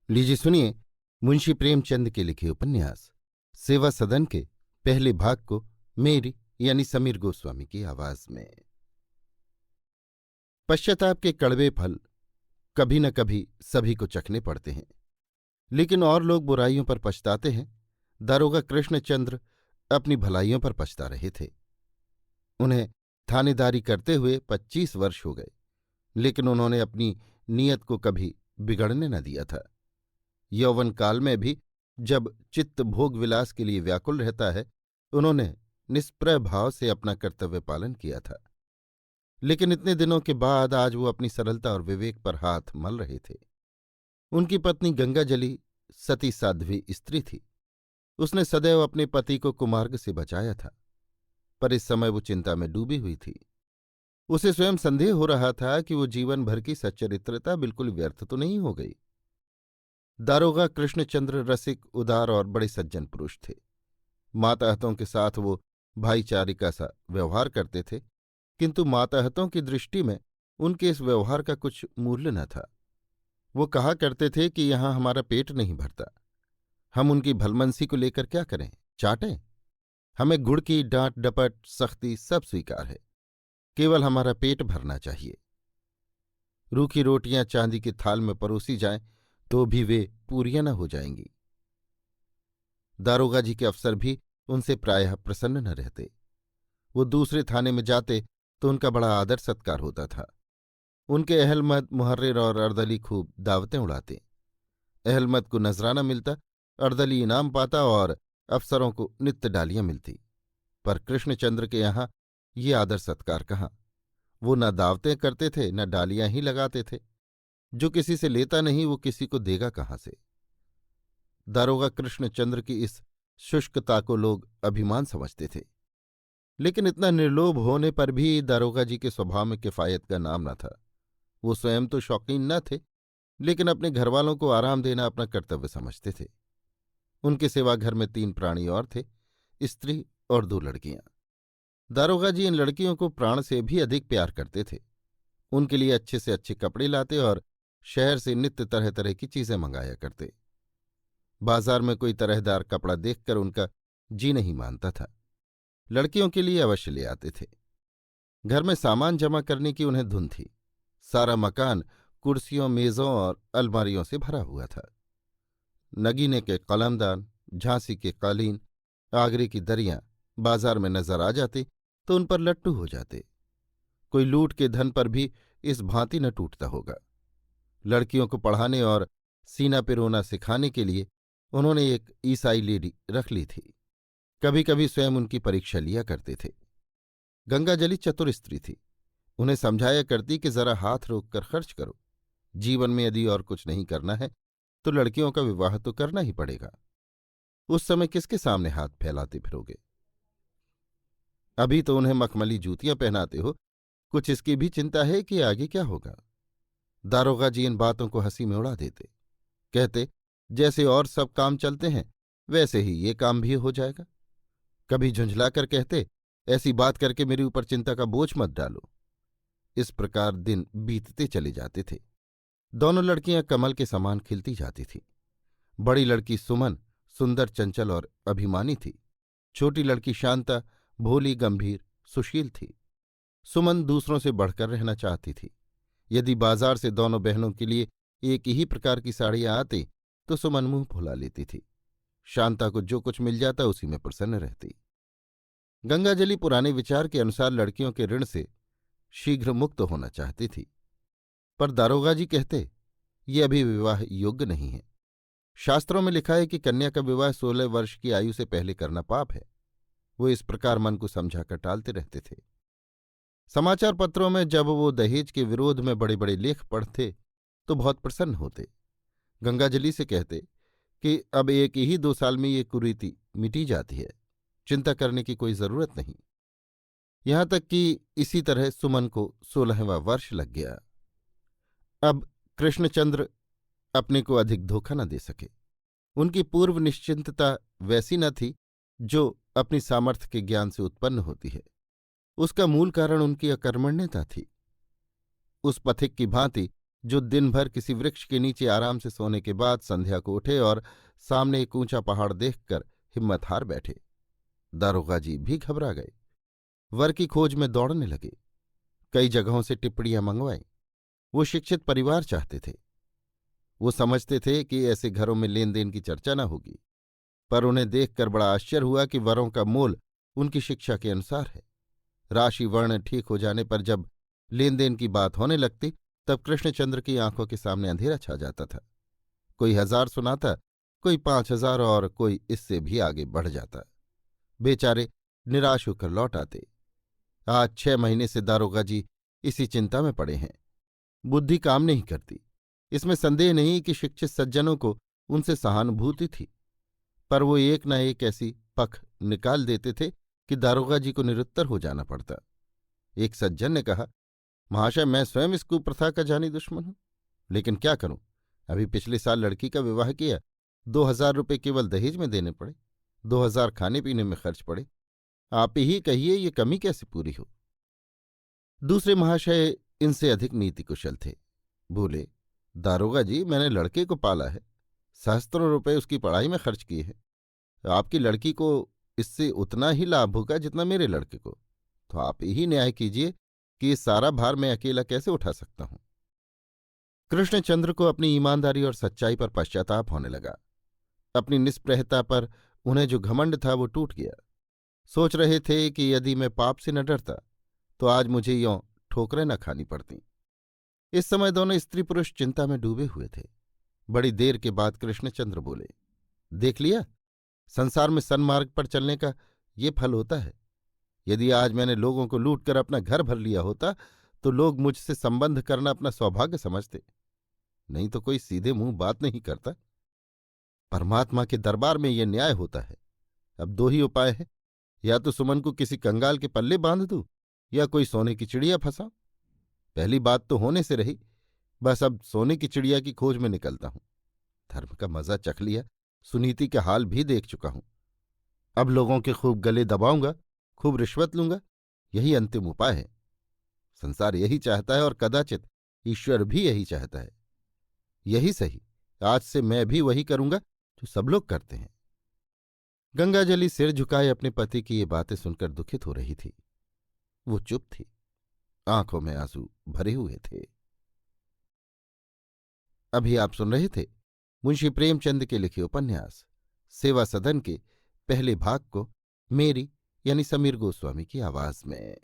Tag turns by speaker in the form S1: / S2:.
S1: लीजिए सुनिए मुंशी प्रेमचंद के लिखे उपन्यास सेवा सदन के पहले भाग को मेरी यानी समीर गोस्वामी की आवाज में। पश्चाताप के कड़वे फल कभी न कभी सभी को चखने पड़ते हैं, लेकिन और लोग बुराइयों पर पछताते हैं। दारोगा कृष्णचंद्र अपनी भलाइयों पर पछता रहे थे। उन्हें थानेदारी करते हुए 25 वर्ष हो गए, लेकिन उन्होंने अपनी नीयत को कभी बिगड़ने न दिया था। यौवन काल में भी जब चित्त भोग विलास के लिए व्याकुल रहता है, उन्होंने निष्प्रय भाव से अपना कर्तव्य पालन किया था। लेकिन इतने दिनों के बाद आज वो अपनी सरलता और विवेक पर हाथ मल रहे थे। उनकी पत्नी गंगाजली सती साध्वी स्त्री थी। उसने सदैव अपने पति को कुमार्ग से बचाया था, पर इस समय वो चिंता में डूबी हुई थी। उसे स्वयं संदेह हो रहा था कि वो जीवन भर की सच्चरित्रता बिल्कुल व्यर्थ तो नहीं हो गई। दारोगा कृष्णचंद्र रसिक, उदार और बड़े सज्जन पुरुष थे। माताहतों के साथ वो भाईचारे का सा व्यवहार करते थे, किंतु माताहतों की दृष्टि में उनके इस व्यवहार का कुछ मूल्य न था। वो कहा करते थे कि यहां हमारा पेट नहीं भरता, हम उनकी भलमनसी को लेकर क्या करें, चाटें। हमें गुड़ की डांट डपट सख्ती सब स्वीकार है, केवल हमारा पेट भरना चाहिए। रूखी रोटियां चांदी के थाल में परोसी जाएं तो भी वे पूरियां न हो जाएंगी। दारोगा जी के अफसर भी उनसे प्रायः प्रसन्न न रहते। वो दूसरे थाने में जाते तो उनका बड़ा आदर सत्कार होता था। उनके अहलमद, मुहर्रिर और अर्दली खूब दावतें उड़ाते। अहलमद को नजराना मिलता, अर्दली इनाम पाता और अफसरों को नित्य डालियां मिलती। पर कृष्णचंद्र के यहाँ ये आदर सत्कार कहाँ। वो न दावतें करते थे, न डालियां ही लगाते थे। जो किसी से लेता नहीं, वो किसी को देगा कहाँ से। दारोगा कृष्णचंद्र की इस शुष्कता को लोग अभिमान समझते थे, लेकिन इतना निर्लोभ होने पर भी दारोगा जी के स्वभाव में किफायत का नाम न था। वो स्वयं तो शौकीन न थे, लेकिन अपने घरवालों को आराम देना अपना कर्तव्य समझते थे। उनके सिवा घर में 3 प्राणी और थे, स्त्री और 2 लड़कियां। दारोगा जी इन लड़कियों को प्राण से भी अधिक प्यार करते थे। उनके लिए अच्छे से अच्छे कपड़े लाते और शहर से नित्य तरह तरह की चीजें मंगाया करते। बाजार में कोई तरहदार कपड़ा देखकर उनका जी नहीं मानता था। लड़कियों के लिए अवश्य ले आते थे। घर में सामान जमा करने की उन्हें धुन थी। सारा मकान कुर्सियों, मेजों और अलमारियों से भरा हुआ था। नगीने के कलमदान, झांसी के कालीन, आगरे की दरियां बाजार में नजर आ जाते तो उन पर लट्टू हो जाते। कोई लूट के धन पर भी इस भांति न टूटता होगा। लड़कियों को पढ़ाने और सीना पिरोना सिखाने के लिए उन्होंने एक ईसाई लेडी रख ली थी। कभी कभी स्वयं उनकी परीक्षा लिया करते थे। गंगाजली चतुर स्त्री थी। उन्हें समझाया करती कि जरा हाथ रोक कर खर्च करो। जीवन में यदि और कुछ नहीं करना है तो लड़कियों का विवाह तो करना ही पड़ेगा। उस समय किसके सामने हाथ फैलाते फिरोगे। अभी तो उन्हें मखमली जूतियां पहनाते हो, कुछ इसकी भी चिंता है कि आगे क्या होगा। दारोगा जी इन बातों को हंसी में उड़ा देते। कहते, जैसे और सब काम चलते हैं वैसे ही ये काम भी हो जाएगा। कभी झुंझलाकर कहते, ऐसी बात करके मेरे ऊपर चिंता का बोझ मत डालो। इस प्रकार दिन बीतते चले जाते थे। दोनों लड़कियां कमल के समान खिलती जाती थीं। बड़ी लड़की सुमन सुंदर, चंचल और अभिमानी थी। छोटी लड़की शांता भोली, गंभीर, सुशील थी। सुमन दूसरों से बढ़कर रहना चाहती थी। यदि बाजार से दोनों बहनों के लिए एक ही प्रकार की साड़ियां आती तो सुमन मुंह फुला लेती थी। शांता को जो कुछ मिल जाता उसी में प्रसन्न रहती। गंगाजली पुराने विचार के अनुसार लड़कियों के ऋण से शीघ्र मुक्त होना चाहती थी, पर दारोगा जी कहते, ये अभी विवाह योग्य नहीं है। शास्त्रों में लिखा है कि कन्या का विवाह 16 वर्ष की आयु से पहले करना पाप है। वो इस प्रकार मन को समझाकर टालते रहते थे। समाचार पत्रों में जब वो दहेज के विरोध में बड़े बड़े लेख पढ़ते तो बहुत प्रसन्न होते। गंगाजली से कहते कि अब 1 ही 2 साल में ये कुरीति मिटी जाती है, चिंता करने की कोई जरूरत नहीं। यहां तक कि इसी तरह सुमन को 16वां वर्ष लग गया। अब कृष्णचंद्र अपने को अधिक धोखा न दे सके। उनकी पूर्व निश्चिंतता वैसी न थी जो अपनी सामर्थ्य के ज्ञान से उत्पन्न होती है। उसका मूल कारण उनकी अकर्मण्यता थी। उस पथिक की भांति जो दिन भर किसी वृक्ष के नीचे आराम से सोने के बाद संध्या को उठे और सामने एक ऊंचा पहाड़ देखकर हिम्मत हार बैठे। दारोगा जी भी घबरा गए, वर की खोज में दौड़ने लगे। कई जगहों से टिप्पणियां मंगवाई। वो शिक्षित परिवार चाहते थे। वो समझते थे कि ऐसे घरों में लेन देन की चर्चा न होगी, पर उन्हें देखकर बड़ा आश्चर्य हुआ कि वरों का मोल उनकी शिक्षा के अनुसार है। राशि वर्ण ठीक हो जाने पर जब लेन देन की बात होने लगती, तब कृष्णचंद्र की आंखों के सामने अंधेरा छा जाता था। कोई 1000 सुनाता, कोई 5000 और कोई इससे भी आगे बढ़ जाता। बेचारे निराश होकर लौट आते। आज 6 महीने से दारोगा जी इसी चिंता में पड़े हैं। बुद्धि काम नहीं करती, इसमें संदेह नहीं कि शिक्षित सज्जनों को उनसे सहानुभूति थी, पर वो एक न एक ऐसी पख निकाल देते थे कि दारोगा जी को निरुत्तर हो जाना पड़ता। एक सज्जन ने कहा, महाशय, मैं स्वयं इस कुप्रथा का जानी दुश्मन हूं, लेकिन क्या करूं, अभी पिछले साल लड़की का विवाह किया, 2000 रुपये केवल दहेज में देने पड़े, 2000 खाने पीने में खर्च पड़े। आप ही कहिए ये कमी कैसे पूरी हो। दूसरे महाशय इनसे अधिक नीति कुशल थे। बोले, दारोगा जी, मैंने लड़के को पाला है, सहस्त्रों रुपए उसकी पढ़ाई में खर्च किए हैं। आपकी लड़की को इससे उतना ही लाभ होगा जितना मेरे लड़के को, तो आप ही न्याय कीजिए कि ये सारा भार मैं अकेला कैसे उठा सकता हूं। कृष्णचंद्र को अपनी ईमानदारी और सच्चाई पर पश्चाताप होने लगा। अपनी निष्प्रहता पर उन्हें जो घमंड था वो टूट गया। सोच रहे थे कि यदि मैं पाप से न डरता तो आज मुझे यों ठोकरें न खानी पड़ती। इस समय दोनों स्त्री पुरुष चिंता में डूबे हुए थे। बड़ी देर के बाद कृष्णचंद्र बोले, देख लिया, संसार में सन्मार्ग पर चलने का ये फल होता है। यदि आज मैंने लोगों को लूट कर अपना घर भर लिया होता तो लोग मुझसे संबंध करना अपना सौभाग्य समझते, नहीं तो कोई सीधे मुंह बात नहीं करता। परमात्मा के दरबार में ये न्याय होता है। अब 2 ही उपाय है, या तो सुमन को किसी कंगाल के पल्ले बांध दूं या कोई सोने की चिड़िया फंसाऊं। पहली बात तो होने से रही, बस अब सोने की चिड़िया की खोज में निकलता हूं। धर्म का मजा चख लिया, सुनीति के हाल भी देख चुका हूं। अब लोगों के खूब गले दबाऊंगा, खूब रिश्वत लूंगा, यही अंतिम उपाय है। संसार यही चाहता है और कदाचित ईश्वर भी यही चाहता है। यही सही, आज से मैं भी वही करूंगा जो सब लोग करते हैं। गंगाजली सिर झुकाए अपने पति की ये बातें सुनकर दुखित हो रही थी। वो चुप थी, आंखों में आंसू भरे हुए थे। अभी आप सुन रहे थे मुंशी प्रेमचंद के लिखे उपन्यास सेवा सदन के पहले भाग को मेरी यानी समीर गोस्वामी की आवाज में।